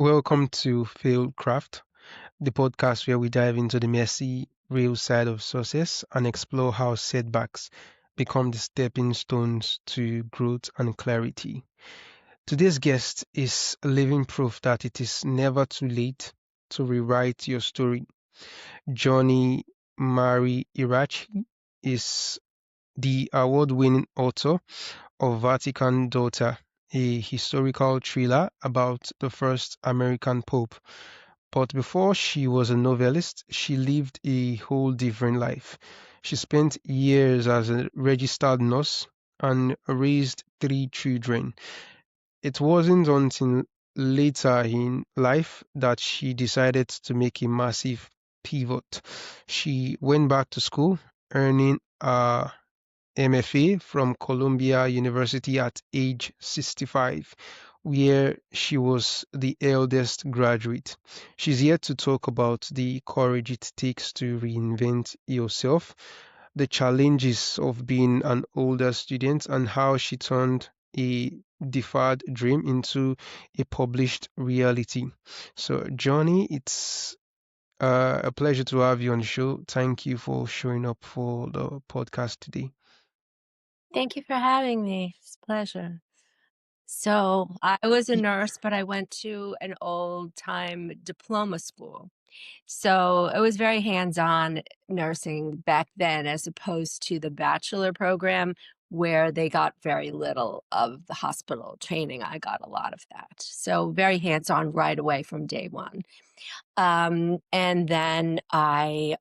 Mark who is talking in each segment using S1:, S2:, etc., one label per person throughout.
S1: Welcome to FailCraft, the podcast where we dive into the messy, real side of success and explore how setbacks become the stepping stones to growth and clarity. Today's guest is living proof that it is never too late to rewrite your story. Joni Marie Iraci is the award-winning author of Vatican Daughter, a historical thriller about the first American pope. But before she was a novelist, she lived a whole different life. She spent years as a registered nurse and raised three children. It wasn't until later in life that she decided to make a massive pivot. She went back to school, earning a MFA from Columbia University at age 65, where she was the eldest graduate. She's here to talk about the courage it takes to reinvent yourself, the challenges of being an older student, and how she turned a deferred dream into a published reality. So, Johnny, it's a pleasure to have you on the show. Thank you for showing up for the podcast today.
S2: Thank you for having me. It's a pleasure. So I was a nurse, but I went to an old-time diploma school. So it was very hands-on nursing back then, as opposed to the bachelor program where they got very little of the hospital training. I got a lot of that. So very hands-on right away from day one. And then I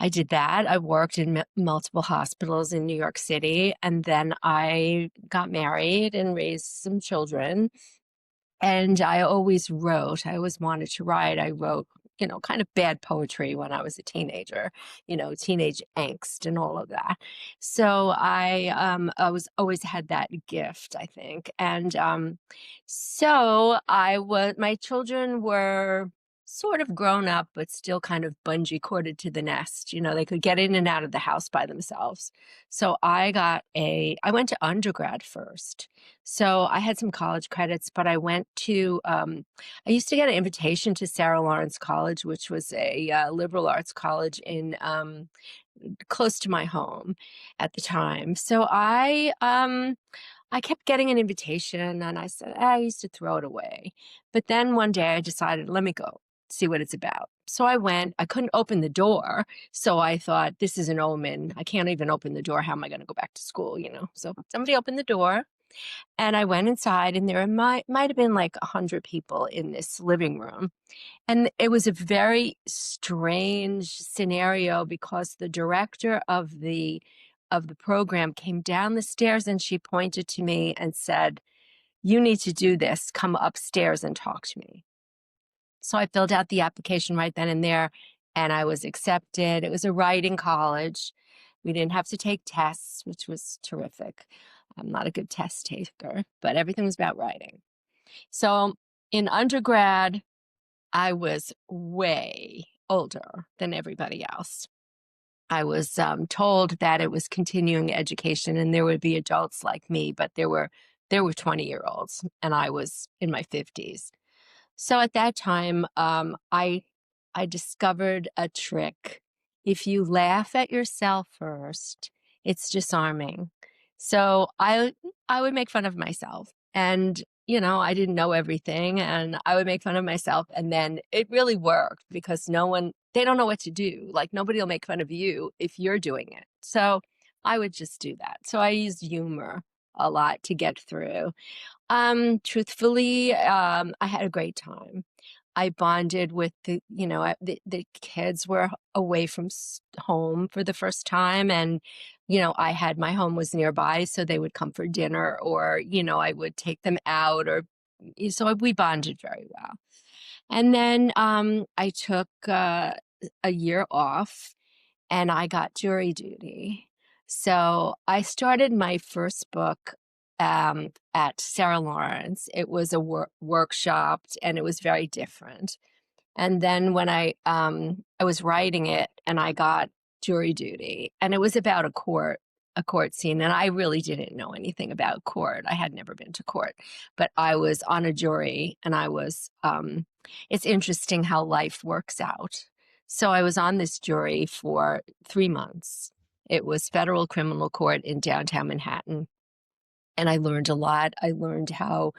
S2: did that. I worked in multiple hospitals in New York City, and then I got married and raised some children. And I always wrote. I always wanted to write. I wrote, kind of bad poetry when I was a teenager, teenage angst and all of that. So I was always had that gift, I think. And so my children were sort of grown up, but still kind of bungee corded to the nest. They could get in and out of the house by themselves. So I went to undergrad first. So I had some college credits, but I went to, I used to get an invitation to Sarah Lawrence College, which was a liberal arts college in close to my home at the time. So I kept getting an invitation and I said, I used to throw it away. But then one day I decided, let me go see what it's about. So I went. I couldn't open the door. So I thought, this is an omen. I can't even open the door. How am I going to go back to school? So somebody opened the door. And I went inside, and there might have been like 100 people in this living room. And it was a very strange scenario because the director of the program came down the stairs and she pointed to me and said, "You need to do this. Come upstairs and talk to me." So I filled out the application right then and there, and I was accepted. It was a writing college. We didn't have to take tests, which was terrific. I'm not a good test taker, but everything was about writing. So in undergrad, I was way older than everybody else. I was told that it was continuing education and there would be adults like me, but there were 20-year-olds and I was in my 50s. So at that time, I discovered a trick. If you laugh at yourself first, it's disarming. So I would make fun of myself, and I didn't know everything, and I would make fun of myself, and then it really worked because they don't know what to do. Like nobody will make fun of you if you're doing it. So I would just do that. So I used humor a lot to get through. Truthfully, I had a great time. I bonded with the kids were away from home for the first time. And, my home was nearby, so they would come for dinner or, I would take them out so we bonded very well. And then, I took, a year off and I got jury duty. So I started my first book at Sarah Lawrence. It was a workshop, and it was very different. And then when I was writing it, and I got jury duty, and it was about a court a court scene, and I really didn't know anything about court. I had never been to court, but I was on a jury, and I was. It's interesting how life works out. So I was on this jury for 3 months. It was federal criminal court in downtown Manhattan, and I learned a lot. I learned how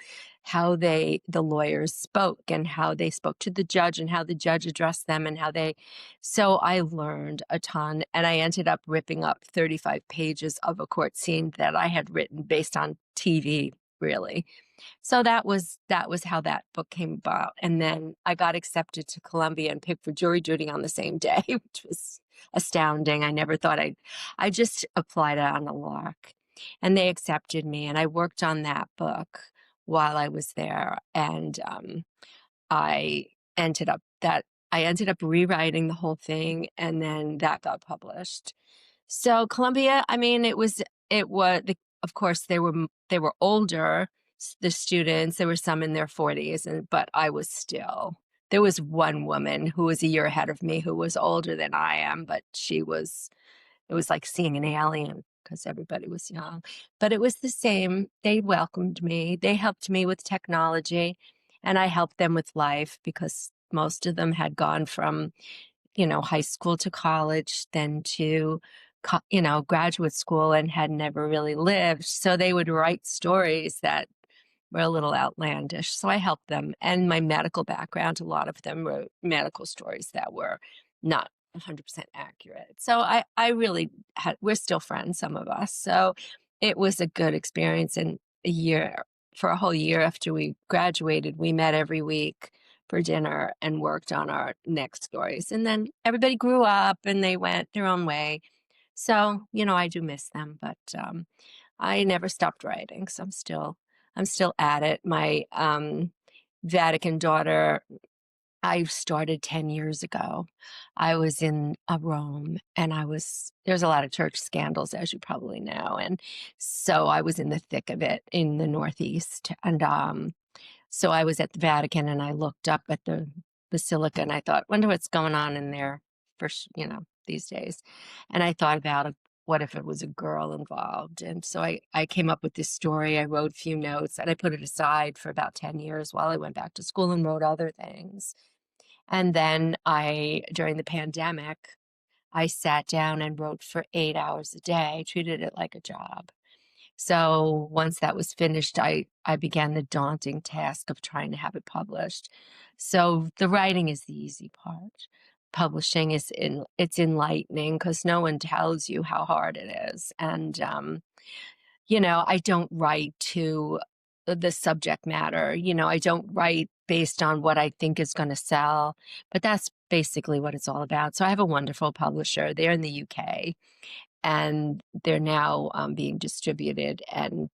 S2: the lawyers spoke and how they spoke to the judge and how the judge addressed them and how they. So I learned a ton, and I ended up ripping up 35 pages of a court scene that I had written based on TV, really. So that was how that book came about. And then I got accepted to Columbia and picked for jury duty on the same day, which was astounding. I never thought I just applied it on a lark. And they accepted me, and I worked on that book while I was there. And I I ended up rewriting the whole thing, and then that got published. So Columbia, I mean, of course, they were older, the students. There were some in their 40s, but I was still. There was one woman who was a year ahead of me who was older than I am, but it was like seeing an alien because everybody was young. But it was the same. They welcomed me. They helped me with technology, and I helped them with life because most of them had gone from, high school to college, then to, graduate school, and had never really lived. So they would write stories that were a little outlandish. So I helped them. And my medical background, a lot of them wrote medical stories that were not 100% accurate. So I really we're still friends, some of us. So it was a good experience. And for a whole year after we graduated, we met every week for dinner and worked on our next stories. And then everybody grew up and they went their own way. So, I do miss them, but I never stopped writing. So I'm still at it. My Vatican Daughter, I started 10 years ago. I was in Rome, and there's a lot of church scandals, as you probably know. And so I was in the thick of it in the Northeast. And so I was at the Vatican, and I looked up at the basilica, and I thought, wonder what's going on in there these days. And I thought about what if it was a girl involved? And so I came up with this story. I wrote a few notes, and I put it aside for about 10 years while I went back to school and wrote other things. And then during the pandemic, I sat down and wrote for 8 hours a day, treated it like a job. So once that was finished, I began the daunting task of trying to have it published. So the writing is the easy part. Publishing it's enlightening because no one tells you how hard it is. And, I don't write to the subject matter. I don't write based on what I think is going to sell, but that's basically what it's all about. So I have a wonderful publisher. They're in the UK, and they're now being distributed and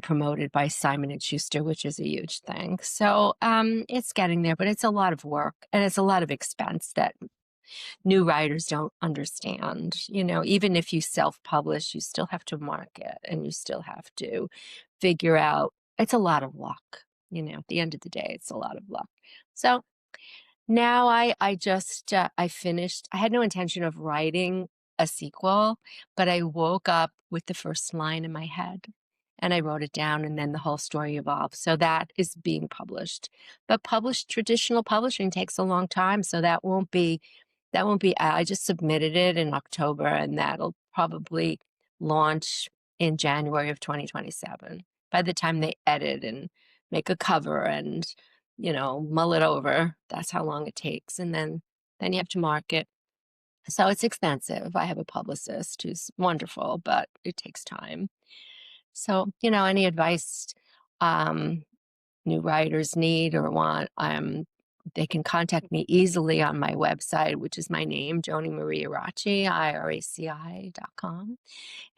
S2: promoted by Simon and Schuster, which is a huge thing. So it's getting there, but it's a lot of work and it's a lot of expense that new writers don't understand. Even if you self-publish, you still have to market, and you still have to figure out. It's a lot of luck. At the end of the day, it's a lot of luck. So now I just I finished. I had no intention of writing a sequel, but I woke up with the first line in my head, and I wrote it down, and then the whole story evolved. So that is being published. But traditional publishing takes a long time, so that won't be. I just submitted it in October, and that'll probably launch in January of 2027. By the time they edit and make a cover and mull it over. That's how long it takes. And then you have to market. So it's expensive. I have a publicist who's wonderful, but it takes time. So, any advice new writers need or want, they can contact me easily on my website, which is my name, Joni Marie Iraci, IRACI.com.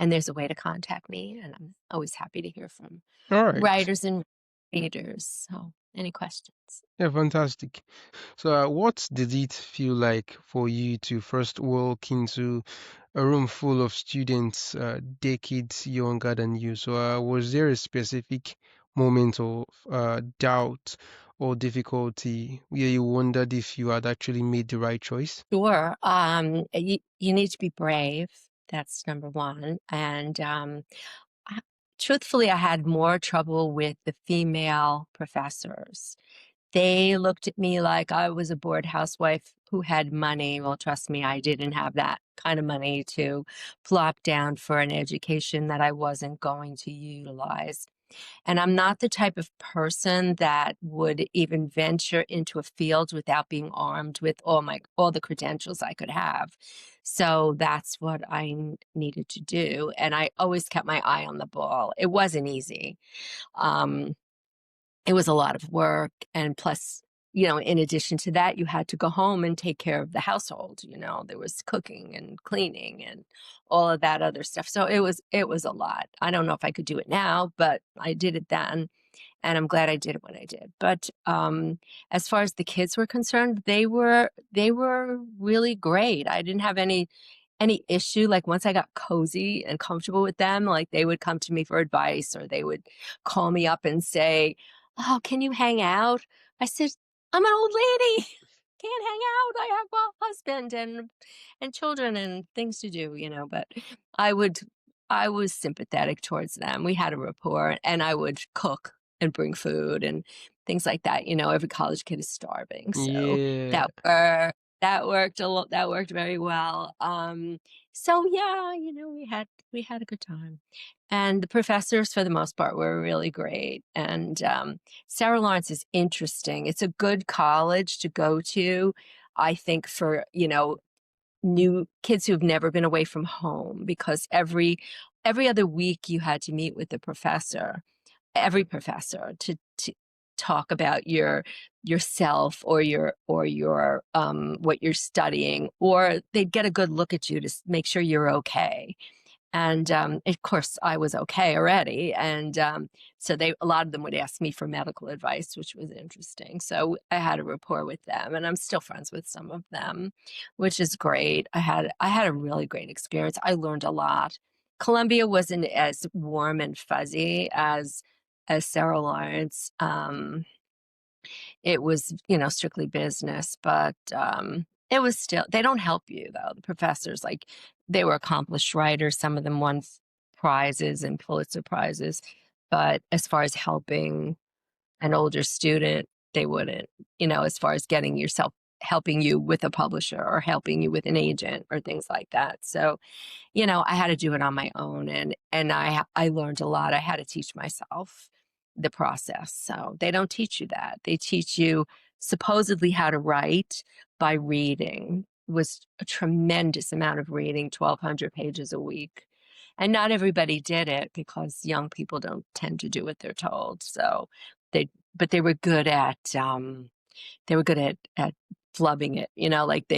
S2: And there's a way to contact me, and I'm always happy to hear from
S1: All right.
S2: writers and readers. So, any questions?
S1: Yeah, fantastic. So, what did it feel like for you to first walk into a room full of students, decades younger than you? So, was there a specific moment of doubt or difficulty where you wondered if you had actually made the right choice?
S2: Sure. You need to be brave. That's number one. And I- truthfully, I had more trouble with the female professors. They looked at me like I was a bored housewife who had money. Well, trust me, I didn't have that kind of money to plop down for an education that I wasn't going to utilize. And I'm not the type of person that would even venture into a field without being armed with all the credentials I could have. So that's what I needed to do. And I always kept my eye on the ball. It wasn't easy. Um, it was a lot of work, and plus, in addition to that, you had to go home and take care of the household. There was cooking and cleaning and all of that other stuff. So it was a lot. I don't know if I could do it now, but I did it then, and I'm glad I did it when I did. But as far as the kids were concerned, they were really great. I didn't have any issue. Like, once I got cozy and comfortable with them, like, they would come to me for advice, or they would call me up and say, "Oh, can you hang out?" I said, "I'm an old lady. Can't hang out. I have a husband and children and things to do." But I would I was sympathetic towards them. We had a rapport, and I would cook and bring food and things like that. Every college kid is starving. So
S1: Yeah.
S2: that worked a lot. That worked very well. So yeah, we had a good time. And the professors, for the most part, were really great. And Sarah Lawrence is interesting. It's a good college to go to, I think, for, new kids who've never been away from home, because every other week you had to meet with the professor, every professor, to talk about yourself, or your what you're studying, or they'd get a good look at you to make sure you're okay. And of course, I was okay already. And so a lot of them would ask me for medical advice, which was interesting. So I had a rapport with them, and I'm still friends with some of them, which is great. I had a really great experience. I learned a lot. Columbia wasn't as warm and fuzzy as Sarah Lawrence. It was, strictly business, but it was still, they don't help you though. The professors, like, they were accomplished writers. Some of them won prizes and Pulitzer prizes, but as far as helping an older student, they wouldn't, as far as helping you with a publisher or helping you with an agent or things like that. So, I had to do it on my own, and I learned a lot. I had to teach myself the process. So they don't teach you that. They teach you supposedly how to write by reading. It was a tremendous amount of reading, 1,200 pages a week. And not everybody did it, because young people don't tend to do what they're told. So but they were good at flubbing it, like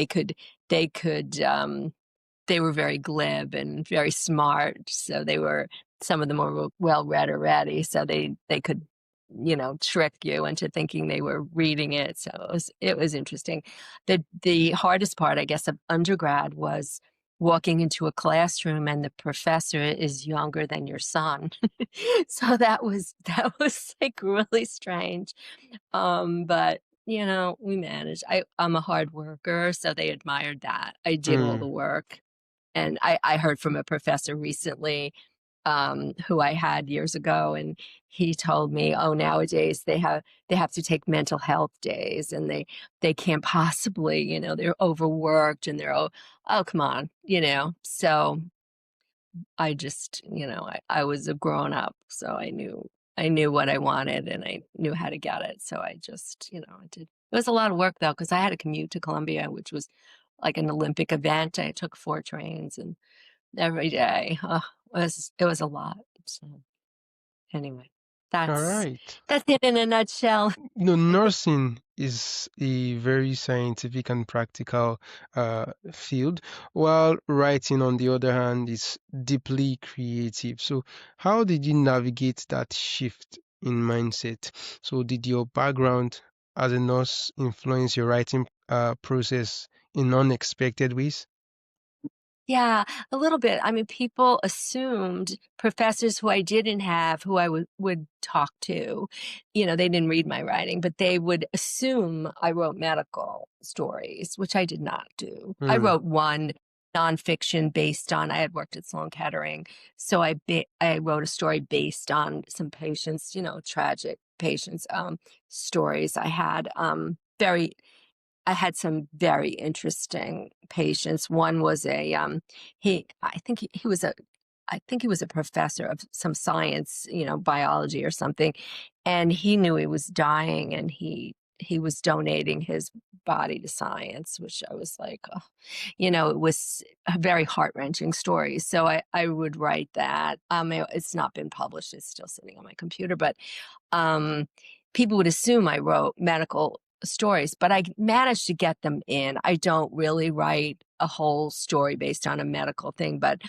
S2: they were very glib and very smart. So some of them were well read already. So they could, trick you into thinking they were reading it. So it was interesting. The hardest part, I guess, of undergrad was walking into a classroom and the professor is younger than your son. So that was like really strange. But we managed. I'm a hard worker, so they admired that. I did all the
S1: Mm.
S2: work. And I heard from a professor recently, who I had years ago, and he told me, "Oh, nowadays they have to take mental health days, and they can't possibly, they're overworked, and oh, come on, So I just, I was a grown up, so I knew what I wanted, and I knew how to get it. So I just, I did. It was a lot of work though, because I had to commute to Columbia, which was like an Olympic event. I took 4 trains and every day. It was a lot. So anyway,
S1: All
S2: that's
S1: right.
S2: that's it in a nutshell.
S1: Nursing is a very scientific and practical field, while writing, on the other hand, is deeply creative. So, how did you navigate that shift in mindset? So, did your background as a nurse influence your writing process in unexpected ways?
S2: Yeah, a little bit. I mean, people assumed, professors who I didn't have, who I would talk to, they didn't read my writing, but they would assume I wrote medical stories, which I did not do. I
S1: Hmm.
S2: wrote one. nonfiction based on, I had worked at Sloan Kettering. So I wrote a story based on some patients, tragic patients, stories. I had some very interesting patients. One was I think he was a professor of some science, biology or something, and he knew he was dying, and he was donating his body to science, which I was like, oh, it was a very heart-wrenching story. So I would write that. It's not been published; it's still sitting on my computer, but um, people would assume I wrote medical stories, but I managed to get them in. I don't really write a whole story based on a medical thing, but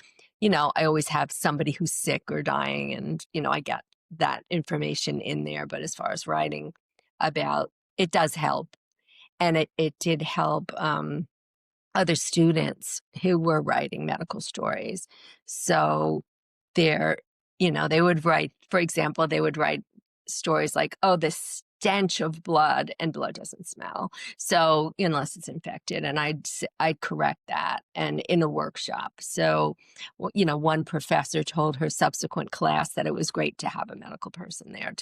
S2: I always have somebody who's sick or dying, and I get that information in there. But as far as writing about, it does help, and it did help other students who were writing medical stories. So they're, they would write, for example, they would write stories like, oh, the stench of blood, and blood doesn't smell. So unless it's infected, and I'd correct that, and in a workshop. So, one professor told her subsequent class that it was great to have a medical person there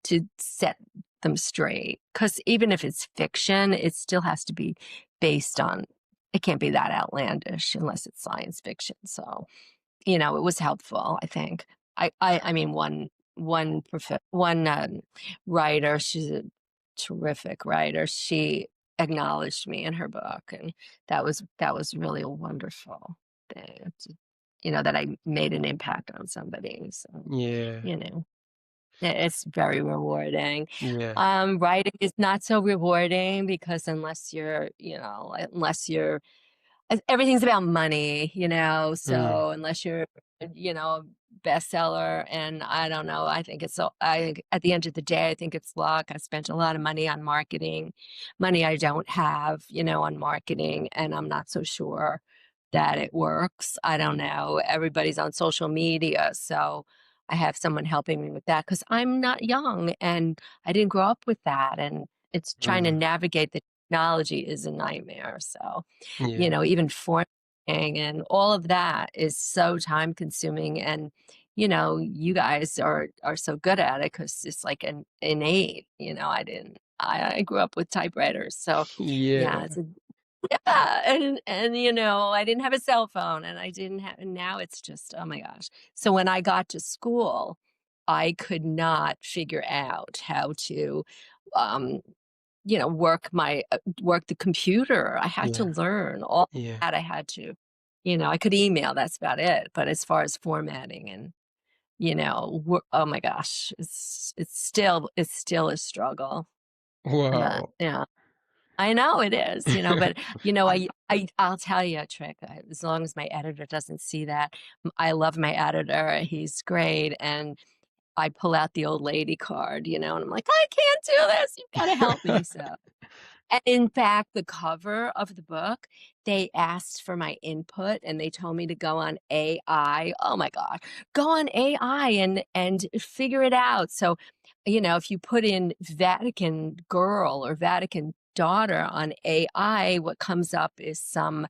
S2: to set them straight. Because even if it's fiction, it still has to be based on, it can't be that outlandish unless it's science fiction. So, it was helpful, I think. I mean, one writer, she's a terrific writer. She acknowledged me in her book, and that was really a wonderful thing. That I made an impact on somebody. So,
S1: Yeah.
S2: you know, it's very rewarding.
S1: Yeah.
S2: Writing is not so rewarding because unless you're everything's about money,
S1: Mm.
S2: so unless you're, a bestseller, and I don't know, I think at the end of the day, I think it's luck. I spent a lot of money on marketing, money I don't have, on marketing, and I'm not so sure that it works. I don't know. Everybody's on social media, so I have someone helping me with that because I'm not young and I didn't grow up with that, and it's trying to
S1: Mm.
S2: navigate the technology is a nightmare. So,
S1: Yeah.
S2: even formatting and all of that is so time consuming. And, you guys are so good at it because it's like an innate, I grew up with typewriters. So yeah,
S1: Yeah.
S2: yeah. And, I didn't have a cell phone, and I didn't have, and now it's just, oh my gosh. So when I got to school, I could not figure out how to, um, work the computer. I had to
S1: Yeah.
S2: learn all
S1: Yeah.
S2: that. I had to, I could email, that's about it. But as far as formatting and, oh my gosh, it's still a struggle. But
S1: Wow.
S2: yeah, I know it is, but I'll tell you a trick. As long as my editor doesn't see that, I love my editor. He's great, and I pull out the old lady card, and I'm like, I can't do this. You've got to help me. So, and in fact, the cover of the book, they asked for my input, and they told me to go on AI. Oh my God, go on AI and figure it out. So, if you put in Vatican girl or Vatican daughter on AI, what comes up is some,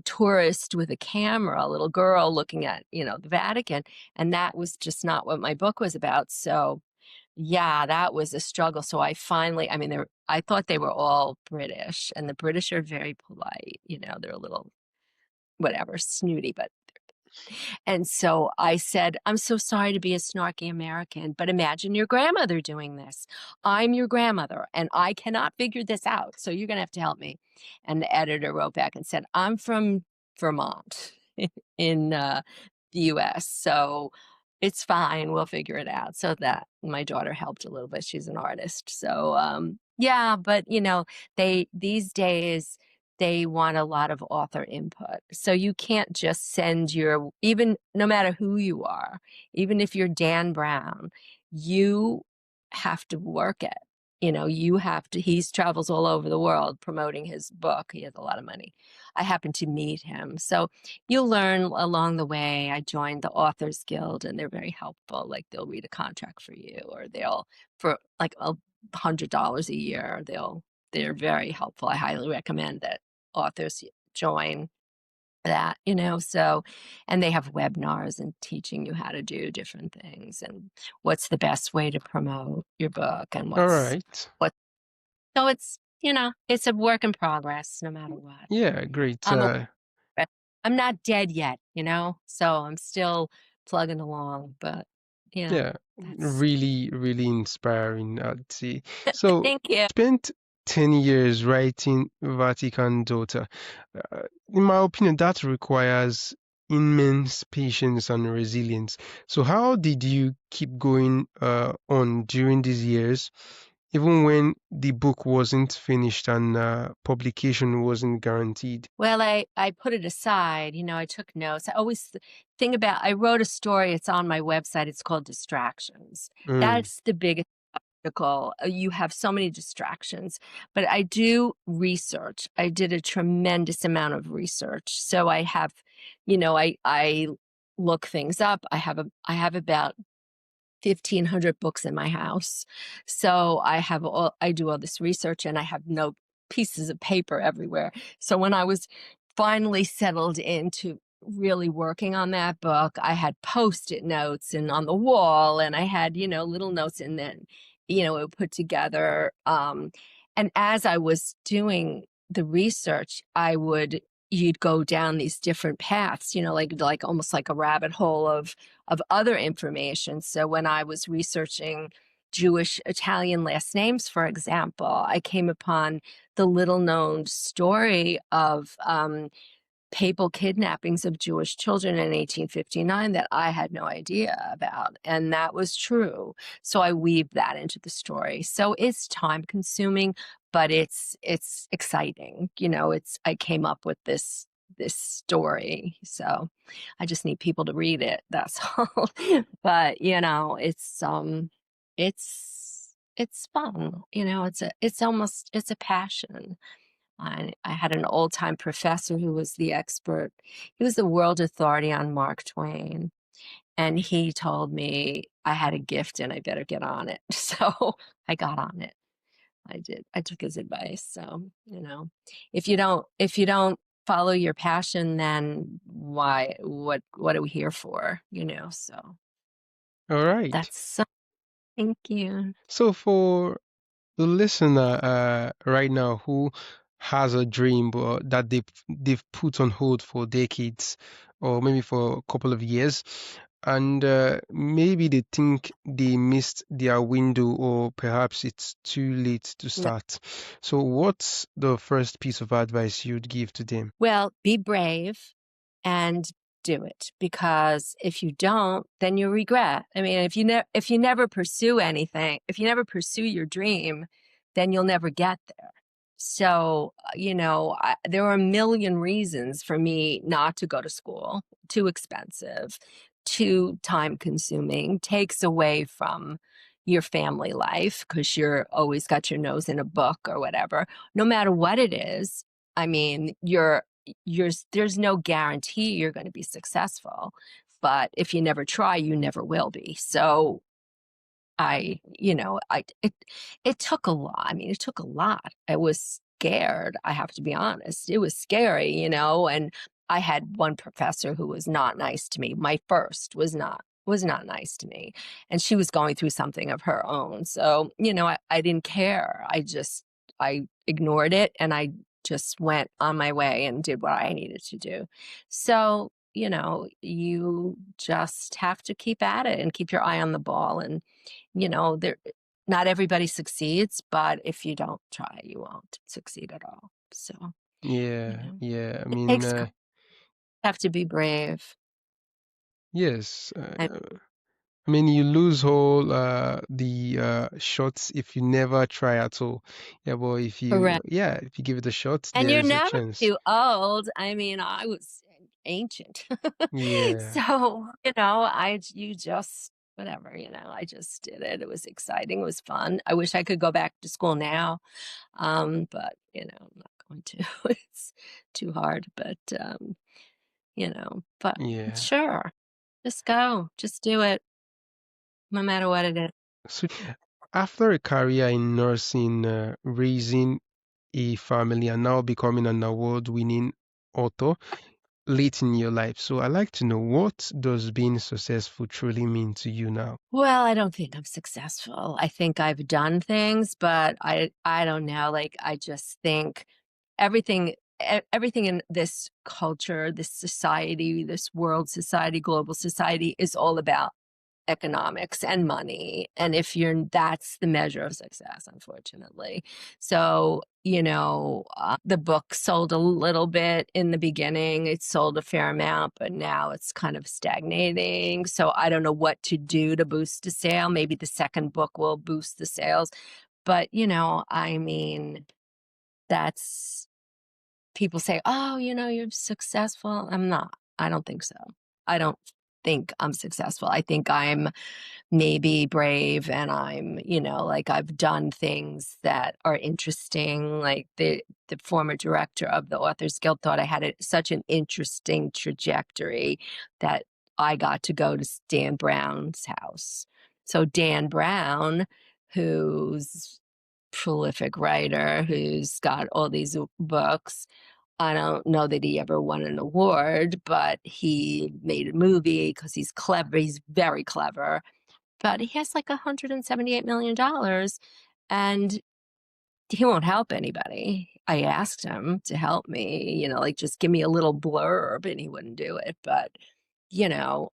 S2: tourist with a camera, a little girl looking at, the Vatican. And that was just not what my book was about. So yeah, that was a struggle. So I mean, I thought they were all British, and the British are very polite. They're a little, whatever, snooty, but, and so I said, I'm so sorry to be a snarky American, but imagine your grandmother doing this. I'm your grandmother, and I cannot figure this out. So you're going to have to help me. And the editor wrote back and said, I'm from Vermont in the US. So it's fine. We'll figure it out. So that my daughter helped a little bit. She's an artist. So yeah, but these days they want a lot of author input. So you can't just send even no matter who you are, even if you're Dan Brown, you have to work it. He travels all over the world promoting his book. He has a lot of money. I happened to meet him. So you'll learn along the way. I joined the Authors Guild, and they're very helpful. Like they'll read a contract for you, or for like $100 a year, they're very helpful. I highly recommend that authors join. that, so, and they have webinars and teaching you how to do different things and what's the best way to promote your book and
S1: All right.
S2: what, so it's a work in progress no matter what.
S1: Yeah, great.
S2: I'm a, I'm not dead yet, so I'm still plugging along, but
S1: Yeah,
S2: that's,
S1: really, really inspiring, I'd say. So,
S2: thank you.
S1: spent 10 years writing Vatican Daughter. In my opinion, that requires immense patience and resilience. So, how did you keep going on during these years, even when the book wasn't finished and publication wasn't guaranteed?
S2: Well, I put it aside, I took notes. I always think about, I wrote a story, it's on my website, it's called Distractions.
S1: Mm,
S2: That's the biggest obstacle. You have so many distractions, but I do research. I did a tremendous amount of research. So I have, I look things up. I have about 1,500 books in my house. So I do all this research and I have no pieces of paper everywhere. So when I was finally settled into really working on that book, I had post-it notes and on the wall, and I had, little notes, and then, it put together. And as I was doing the research, you'd go down these different paths, like almost like a rabbit hole of other information. So when I was researching Jewish Italian last names, for example, I came upon the little known story of papal kidnappings of Jewish children in 1859 that I had no idea about. And that was true. So I weaved that into the story. So it's time consuming, but it's exciting. I came up with this story. So I just need people to read it. That's all. But it's fun. It's a passion. I had an old time professor who was the expert. He was the world authority on Mark Twain. And he told me I had a gift and I better get on it. So I got on it. I did. I took his advice. So, if you don't follow your passion, then what are we here for? So
S1: all right.
S2: that's, thank you.
S1: So, for the listener right now who has a dream but that they've put on hold for decades or maybe for a couple of years, and maybe they think they missed their window or perhaps it's too late to start. So what's the first piece of advice you'd give to them?
S2: Well, be brave and do it, because if you don't, then you regret. I mean, if you never pursue anything, if you never pursue your dream, then you'll never get there. So, there were a million reasons for me not to go to school. Too expensive, too time consuming, takes away from your family life because you're always got your nose in a book or whatever. No matter what it is, I mean, there's no guarantee you're going to be successful, but if you never try, you never will be. So I you know I it took a lot. I mean, it took a lot. I was scared, I have to be honest. It was scary, and I had one professor who was not nice to me. My first was not nice to me, and she was going through something of her own. So, I didn't care. I ignored it, and I just went on my way and did what I needed to do. So, you just have to keep at it and keep your eye on the ball, and there not everybody succeeds, but if you don't try, you won't succeed at all. So, you
S1: Yeah,
S2: know,
S1: yeah. I
S2: it
S1: mean,
S2: takes have to be brave.
S1: yes.
S2: I
S1: I mean, you lose all the shots if you never try at all. Yeah, but
S2: correct.
S1: if you give it a shot,
S2: And you're
S1: there's a
S2: never
S1: chance.
S2: too old. I mean, I was ancient.
S1: Yeah,
S2: So, you just whatever, I just did it. It was exciting. It was fun. I wish I could go back to school now. But I'm not going to. It's too hard, but
S1: yeah.
S2: sure. Just go. Just do it, no matter what it is.
S1: So after a career in nursing, raising a family, and now becoming an award-winning author, late in your life. So I'd like to know, what does being successful truly mean to you now?
S2: Well, I don't think I'm successful. I think I've done things, but I don't know. Like, I just think everything everything in this culture, this society, this world society, global society is all about economics and money. And if you're that's the measure of success, unfortunately. So, the book sold a little bit in the beginning. It sold a fair amount, but now it's kind of stagnating. So I don't know what to do to boost the sale. Maybe the second book will boost the sales. But, I mean, that's people say, "Oh, you're successful." I'm not. I don't think so. I don't think I'm successful. I think I'm maybe brave and I'm, like I've done things that are interesting. Like the former director of the Authors Guild thought I had such an interesting trajectory that I got to go to Dan Brown's house. So Dan Brown, who's prolific writer, who's got all these books, I don't know that he ever won an award, but he made a movie because he's clever. He's very clever, but he has like $178 million, and he won't help anybody. I asked him to help me, like just give me a little blurb, and he wouldn't do it. But,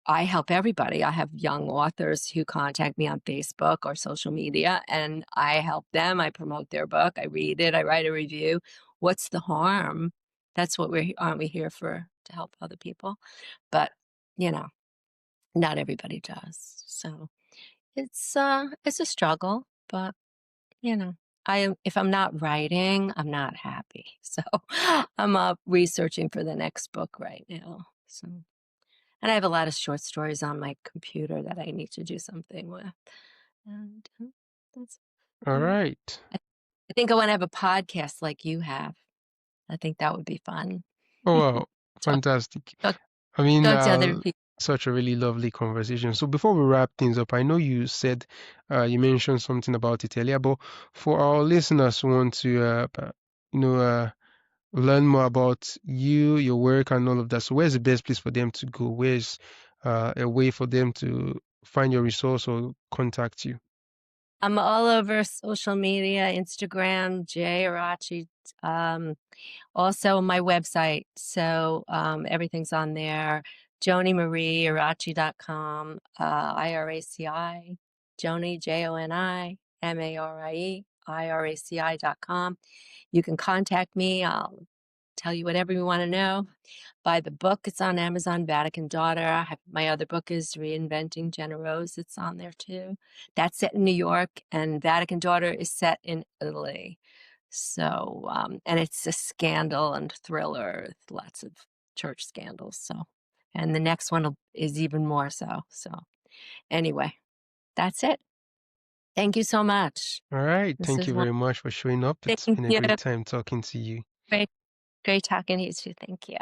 S2: I help everybody. I have young authors who contact me on Facebook or social media, and I help them. I promote their book. I read it. I write a review. What's the harm? That's what aren't we here for, to help other people? But, you know, not everybody does. So it's a struggle, but if I'm not writing, I'm not happy. So I'm researching for the next book right now. So, and I have a lot of short stories on my computer that I need to do something with. And that's,
S1: All
S2: um,
S1: right.
S2: I think I want to have a podcast like you have. I think that would be fun.
S1: Oh, wow.
S2: talk,
S1: Fantastic.
S2: talk,
S1: I mean,
S2: talk to other people.
S1: such a really lovely conversation. So before we wrap things up, I know you said, you mentioned something about it earlier, but for our listeners who want to, you know, learn more about you, your work, and all of that, so where's the best place for them to go? Where's a way for them to find your resource or contact you?
S2: I'm all over social media, Instagram, J Iraci, also my website. So everything's on there. JoniMarieIraci.com, IRACI, Joni, JoniMarieIraci.com. You can contact me. I'll tell you whatever you want to know. Buy the book. It's on Amazon, Vatican Daughter. My other book is Reinventing Generose. It's on there too. That's set in New York, and Vatican Daughter is set in Italy. So, and it's a scandal and thriller, lots of church scandals. So, and the next one is even more so. So, anyway, that's it. Thank you so much.
S1: All right.
S2: This
S1: Thank
S2: is
S1: you
S2: one.
S1: very much for showing up. It's
S2: Thank
S1: been a
S2: you.
S1: great time talking to you.
S2: Great, great talking to you too. Thank you.